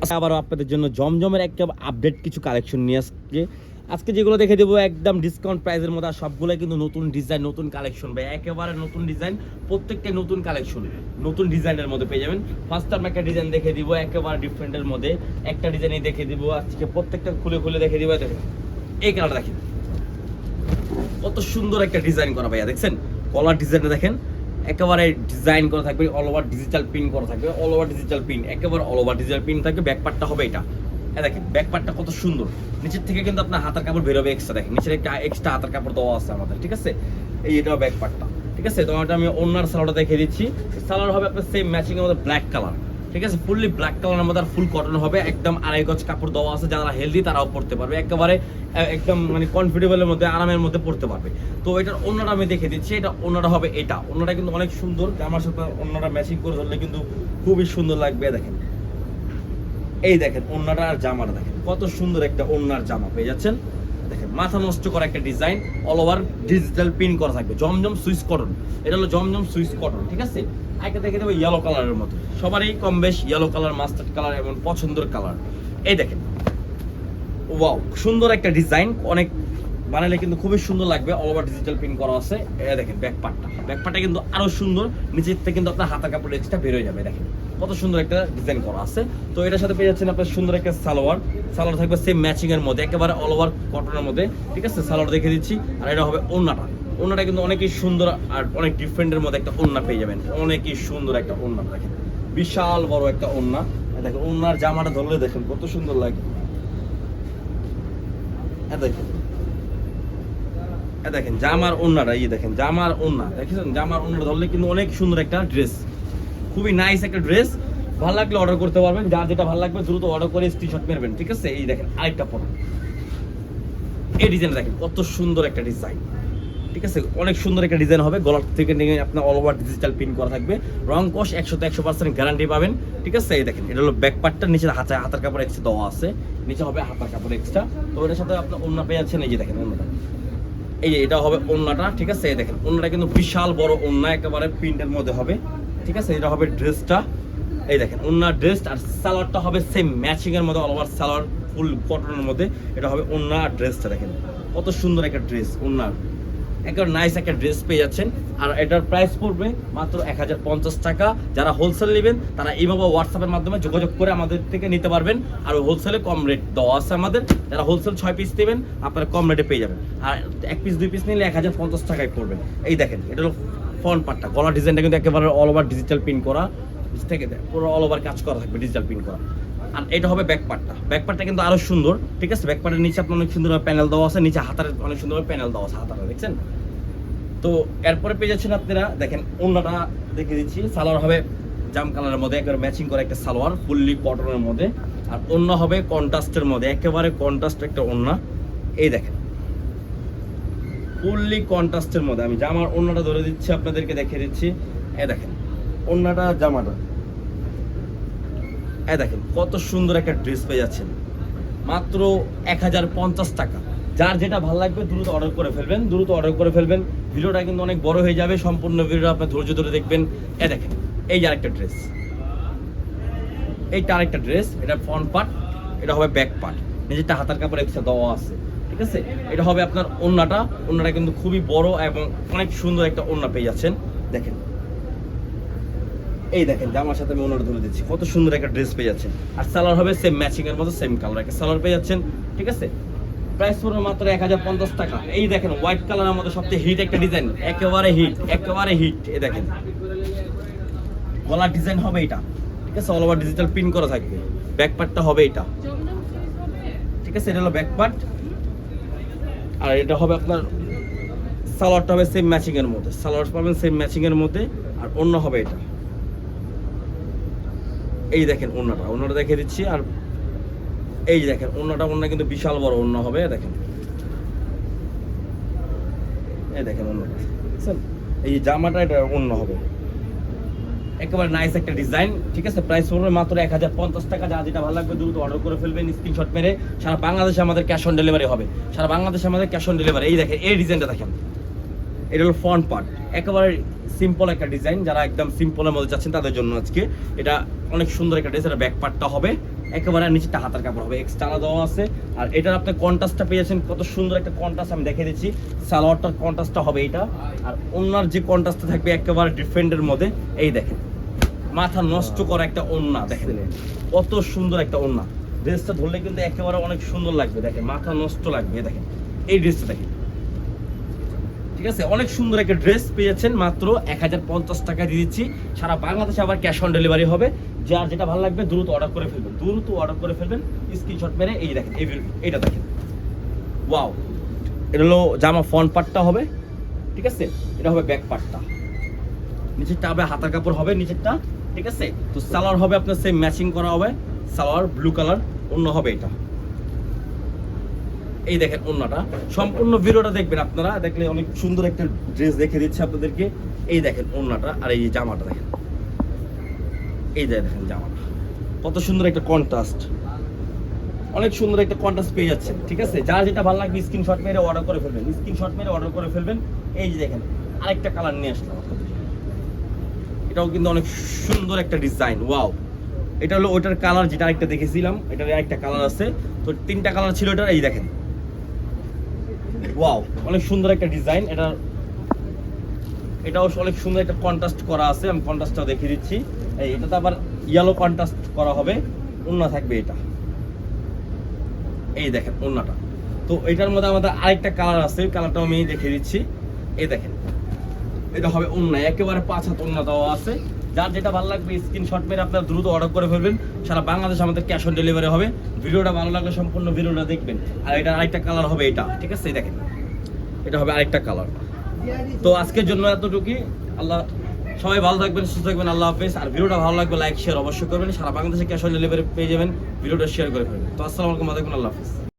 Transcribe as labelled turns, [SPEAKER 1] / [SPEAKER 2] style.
[SPEAKER 1] আবারও আপনাদের জন্য জমজমের একটা আপডেট কিছু কালেকশন নিয়ে আজকে যেগুলো দেখে দেবো একদম ডিসকাউন্ট প্রাইসের মধ্যে। আর সবগুলো কিন্তু নতুন ডিজাইন, নতুন কালেকশন ভাই, একেবারে নতুন ডিজাইন, প্রত্যেকটা নতুন কালেকশন, নতুন ডিজাইনের মধ্যে পেয়ে যাবেন। ফার্স্ট টাইম একটা ডিজাইন দেখে দিব একেবারে ডিফারেন্টের মধ্যে, একটা ডিজাইনই দেখে দিব আজকে, প্রত্যেকটা খুলে খুলে দেখে দিব। দেখেন এই কালারটা, দেখেন কত সুন্দর একটা ডিজাইন করা ভাইয়া, দেখছেন কলার ডিজাইনটা দেখেন, একেবারে ডিজাইন করা থাকবে, অল ওভার ডিজিটাল প্রিন্ট করা থাকবে, অল ওভার ডিজিটাল প্রিন্ট, একেবারে অল ওভার ডিজিটাল প্রিন্ট থাকবে। ব্যাকপার্টটা হবে এটা, হ্যাঁ দেখেন ব্যাকপার্টটা কত সুন্দর, নিচের থেকে কিন্তু আপনার হাতের কাপড় বেরোবে এক্সট্রা, দেখেন নিচের একটা এক্সট্রা হাতের কাপড় দেওয়া আছে আমাদের, ঠিক আছে। এই এটাও ব্যাকপার্টটা, ঠিক আছে। তো আমি ওনার সালোয়ারটা দেখে দিচ্ছি। সালোয়ার হবে আপনার সেম ম্যাচিং এর মধ্যে ব্ল্যাক কালার, ঠিক আছে, ফুললি ব্ল্যাক কালারের মধ্যে, আর ফুল কটন হবে, একদম আড়াই গজ কাপড় দেওয়া আছে, যারা হেলদি তারাও পড়তে পারবে, একেবারে একদম মানে কমফোর্টেবলের মধ্যে, আরামের মধ্যে পড়তে পারবে। তো এটার অন্যটা আমি দেখে দিচ্ছি, এটা অন্যটা হবে এটা, অন্যটা কিন্তু অনেক সুন্দর, জামার সাথে অন্যটা ম্যাচিং করে ধরলে কিন্তু খুবই সুন্দর লাগবে। দেখেন এই দেখেন অন্যটা আর জামাটা দেখেন কত সুন্দর একটা অন্যার জামা পেয়ে যাচ্ছেন। দেখেন মাথা নষ্ট করা একটা design, all over digital print করা থাকবে, জমজম সুইস কটন, এটা হলো জমজম সুইস কটন, ঠিক আছে। একটা দেখে দেবো ইয়েলো কালারের মতো, সবারই কম বেশ ইয়েলো কালার, মাস্টার্ড কালার এবং পছন্দের কালার। এই দেখেন ওয়াও, সুন্দর একটা ডিজাইন, অনেক বানালে কিন্তু খুবই সুন্দর লাগবে, অল ওভার ডিজিটাল প্রিন্ট করা আছে। এই দেখেন ব্যাকপার্টটা কিন্তু আরো সুন্দর, নিচের থেকে কিন্তু আপনার হাতের কাপড় এক্সট্রা বের হয়ে যাবে, দেখেন কত সুন্দর একটা ডিজাইন করা আছে। তো এটার সাথে পেয়ে যাচ্ছেন আপনার সুন্দর একটা সালোয়ার থাকবে সেম ম্যাচিং এর মধ্যে, একেবারে অল ওভার কটনের মধ্যে, ঠিক আছে। সালোয়ার দেখে দিচ্ছি। আর এটা হবে ওন্নাটা কিন্তু অনেকই সুন্দর আর অনেক ডিফারেন্টের মধ্যে একটা ওন্না পেয়ে যাবেন, অনেকই সুন্দর একটা ওন্না, দেখেন বিশাল বড় একটা ওন্না। দেখেন ওন্নার জামাটা ধরলে দেখেন কত সুন্দর লাগে, দেখেন জামার ওন্নাটা, দেখেন জামার ওন্না, দেখেছেন জামার ওন্নাটা ধরলে কিন্তু অনেক সুন্দর একটা ড্রেস, খুবই নাইস একটা ড্রেস। ভালো লাগলে অর্ডার করতে পারবেন, যার যেটা ভালো লাগবে দ্রুত অর্ডার করে স্ক্রিনশট মারবেন, ঠিক আছে। এই দেখেন আরেকটা পর, এই ডিজাইন দেখেন কত সুন্দর একটা ডিজাইন, ঠিক আছে, অনেক সুন্দর একটা ডিজাইন হবে। গলার থেকে নিয়ে আপনার অল ওভার ডিজিটাল প্রিন্ট করা থাকবে, রং কষ 100% গ্যারান্টি পাবেন, ঠিক আছে। এই দেখেন এটা হলো ব্যাক পার্টটা, নিচে হাতার কাপড় এক্সট্রা দেওয়া আছে, নিচে হবে হাতার কাপড় এক্সট্রা। তো এটার সাথে আপনার ওন্না পেয়ে যাচ্ছেন, এই যে দেখেন ওন্নাটা, এই যে এটা হবে ওন্নাটা, ঠিক আছে। এই দেখেন ওন্নাটা কিন্তু বিশাল বড় ওন্না, একেবারে প্রিন্টের মধ্যে হবে, ঠিক আছে। এটা হবে ড্রেসটা, এই দেখেন ওন্নার ড্রেস, আর সালোয়ারটা হবে সেম ম্যাচিং এর মধ্যে, অল ওভার সালোয়ার ফুল কটনের মধ্যে, এটা হবে ওন্না আর ড্রেসটা। দেখেন কত সুন্দর একটা ড্রেস, ওন্নার একেবারে নাইস একটা ড্রেস পেয়ে যাচ্ছেন। আর এটার প্রাইস পড়বে মাত্র 1050 টাকা। যারা হোলসেল নেবেন তারা এইভাবে হোয়াটসঅ্যাপের মাধ্যমে যোগাযোগ করে আমাদের থেকে নিতে পারবেন, আর হোলসেলে কম রেট দেওয়া আছে আমাদের। যারা হোলসেল 6 পিস নেবেন আপনারা কম রেটে পেয়ে যাবেন, আর 1 পিস 2 পিস নিলে 1050 টাকায় পড়বে। এই দেখেন এটা হলো ফ্রন্ট পার্টটা, গলার ডিজাইনটা কিন্তু একেবারে অল ওভার ডিজিটাল প্রিন্ট করা, থেকে পুরো অল ওভার কাজ করা থাকবে, ডিজিটাল প্রিন্ট করা। আর এটা হবে ব্যাকপার্টটা কিন্তু আরো সুন্দর, ঠিক আছে। ব্যাকপার্টের নিচে আপনার অনেক সুন্দর প্যানেল দেওয়া আছে, নিচে হাতার অনেক সুন্দর প্যানেল দেওয়া আছে, হাতাটা দেখছেন। তো এরপরে পেয়ে যাচ্ছেন আপনারা, দেখেন ওন্নাটা দেখে দিচ্ছি। সালোয়ার হবে জাম কালারের মধ্যে, একেবারে ম্যাচিং করা একটা সালোয়ার, ফুললি কটনের মধ্যে। আর ওন্না হবে কন্ট্রাস্টের মধ্যে, একেবারে কন্ট্রাস্ট একটা ওন্না। এই দেখেন ফুললি কন্ট্রাস্টের মধ্যে, আমি জামার ওন্নাটা ধরে দিচ্ছি আপনাদেরকে, দেখে দিচ্ছি। এই দেখেন ওন্নাটা, জামাটা, এই দেখেন কত সুন্দর একটা ড্রেস পেয়ে যাচ্ছেন মাত্র 1050 টাকা। যার যেটা ভালো লাগবে দ্রুত অর্ডার করে ফেলবেন, ভিডিওটা কিন্তু অনেক বড় হয়ে যাবে, সম্পূর্ণ ভিডিওটা আপনার ধৈর্য ধরে দেখবেন। এই দেখেন এই যে আরেকটা ড্রেস, এইটা আরেকটা ড্রেস, এটা ফ্রন্ট পার্ট, এটা হবে ব্যাক পার্ট, নিজেরটা হাতার কাপড় এক্সট্রা দেওয়া আছে, ঠিক আছে। এটা হবে আপনার ওন্নাটা কিন্তু খুবই বড় এবং অনেক সুন্দর একটা ওন্না পেয়ে যাচ্ছেন। দেখেন এই দেখেন জামার সাথে আমি ওন্নাটা ধরে দিচ্ছি, কত সুন্দর একটা ড্রেস পেয়ে যাচ্ছেন। আর সালোয়ার হবে সেম ম্যাচিং এর মতো, সেম কালার একটা সালোয়ার পেয়ে যাচ্ছেন, ঠিক আছে। প্রাইস পড়বে মাত্র 1050 টাকা। এই দেখেন হোয়াইট কালারের মধ্যে সবচেয়ে হিট একটা ডিজাইন, একেবারে হিট। এই দেখেন গলার ডিজাইন হবে এটা, ঠিক আছে, অল ওভার ডিজিটাল প্রিন্ট করা থাকবে। ব্যাক পার্টটা হবে এটা, ঠিক আছে, এটা হলো ব্যাক পার্ট। আর এটা হবে আপনার সালোয়ারটা হবে সেম ম্যাচিং এর মধ্যে, সালোয়ার পাবেন সেম ম্যাচিং এর মধ্যে। আর অন্য হবে এটা, এই দেখেন ওন্নাটা দেখে দিচ্ছি। আর এই দেখেন ওন্না কিন্তু বিশাল বড় ওন্না হবে, দেখেন এই দেখেন ওন্নাটা, এই জামাটা এটা ওন্না হবে, একেবারে নাইস একটা ডিজাইন, ঠিক আছে। প্রাইস পড়বে মাত্র 1050 টাকা। যা যেটা ভালো লাগবে দ্রুত অর্ডার করে ফেলবেন, স্ক্রিনশট মেরে। সারা বাংলাদেশে আমাদের ক্যাশ অন ডেলিভারি হবে, এই দেখেন এই ডিজাইনটা দেখেন, এটা হলো ফ্রন্ট পার্ট, একেবারে সিম্পল একটা ডিজাইন। যারা একদম সিম্পলের মধ্যে যাচ্ছেন তাদের জন্য আজকে এটা অনেক সুন্দর একটা ড্রেস। এটা ব্যাক পার্টটা হবে, একেবারে নিচেটা হাতার কাপড় হবে, এক্সট্রা দেওয়া আছে। আর এটার আপনি কন্ট্রাস্টটা পেয়েছেন, কত সুন্দর একটা কন্ট্রাস্ট আমি দেখিয়ে দিচ্ছি। সালোয়ারটার কন্ট্রাস্টটা হবে এটা, আর ওনার যে কন্ট্রাস্টটা থাকবে একেবারে ডিফারেন্টের মধ্যে। এই দেখেন মাথা নষ্ট করা একটা ওড়না, দেখেন কত সুন্দর একটা ওড়না। ড্রেসটা ধরলে কিন্তু একেবারে অনেক সুন্দর লাগবে, দেখেন মাথা নষ্ট লাগবে। দেখেন এই ড্রেসটা দেখেন, ঠিক আছে, অনেক সুন্দর একটা ড্রেস পেয়েছেন মাত্র 1050 টাকা দিয়ে দিচ্ছি সারা বাংলাদেশে। আবার ক্যাশ অন ডেলিভারি হবে। যার যেটা ভালো লাগবে দ্রুত অর্ডার করে ফেলবেন, দ্রুত অর্ডার করে ফেলবেন, স্ক্রিনশট মেরে। এই দেখেন এইটা দেখেন, ওয়াও, এটা হলো জামা ফ্রন্ট পার্টটা হবে, ঠিক আছে, এটা হবে ব্যাক পার্টটা, নিচেরটা হবে হাতার কাপড় হবে নিচেরটা, ঠিক আছে। তো সালোয়ার হবে আপনার সেম ম্যাচিং করা হবে, সালোয়ার ব্লু কালার, অন্য হবে এটা। এই দেখেন ওন্নাটা, সম্পূর্ণ ভিডিওটা দেখবেন আপনারা, দেখলে অনেক সুন্দর একটা ড্রেস দেখে দিচ্ছে আপনাদেরকে। এই দেখেন ওন্নাটা, আর এই জামাটা দেখেন, এই দেখেন জামাটা কত সুন্দর একটা কন্ট্রাস্ট, অনেক সুন্দর একটা কন্ট্রাস্ট পেয়ে যাচ্ছেন, ঠিক আছে। যার যেটা ভালো লাগবে স্ক্রিনশট মেরে অর্ডার করে ফেলবেন, স্ক্রিনশট মেরে অর্ডার করে ফেলবেন। এই যে দেখেন আরেকটা কালার নিয়ে আসলাম আপনাদের, এটাও কিন্তু অনেক সুন্দর একটা ডিজাইন, ওয়াও। এটা হলো ওইটার কালার যেটা আরেকটা দেখেছিলাম, এটার আরেকটা কালার আছে, তো 3টা কালার ছিল এটার। এই দেখেন ওয়াও, অনেক সুন্দর একটা ডিজাইন। এটাও অনেক সুন্দর একটা কন্ট্রাস্ট করা আছে, আমি কন্ট্রাস্টটাও দেখিয়ে দিচ্ছি। এটাতে আবার ইয়েলো কন্ট্রাস্ট করা হবে, ওড়না থাকবে এটা। এই দেখেন ওড়নাটা, তো এটার মধ্যে আমাদের আরেকটা কালার আছে, কালারটাও আমি দেখিয়ে দিচ্ছি। এই দেখেন এটা হবে ওড়না, একেবারে 5 হাত ওড়না দেওয়া আছে। যার যেটা ভালো লাগবে স্ক্রিনশট মেরে আপনারা দ্রুত অর্ডার করে ফেলবেন, সারা বাংলাদেশ আমাদের ক্যাশ অন ডেলিভারি হবে। ভিডিওটা ভালো লাগলে সম্পূর্ণ ভিডিওটা দেখবেন। আর এটা আরেকটা কালার হবে এটা, ঠিক আছে, দেখেন এটা হবে আরেকটা কালার। তো আজকের জন্য এতটুকুই। আল্লাহ, সবাই ভালো থাকবেন, সুস্থ থাকবেন, আল্লাহ হাফেজ। আর ভিডিওটা ভালো লাগবে লাইক শেয়ার অবশ্যই করবেন, সারা বাংলাদেশে ক্যাশ অন ডেলিভারি পেয়ে যাবেন, ভিডিওটা শেয়ার করে ফেলবেন। তো আসসালামু আলাইকুম, আল্লাহ হাফেজ।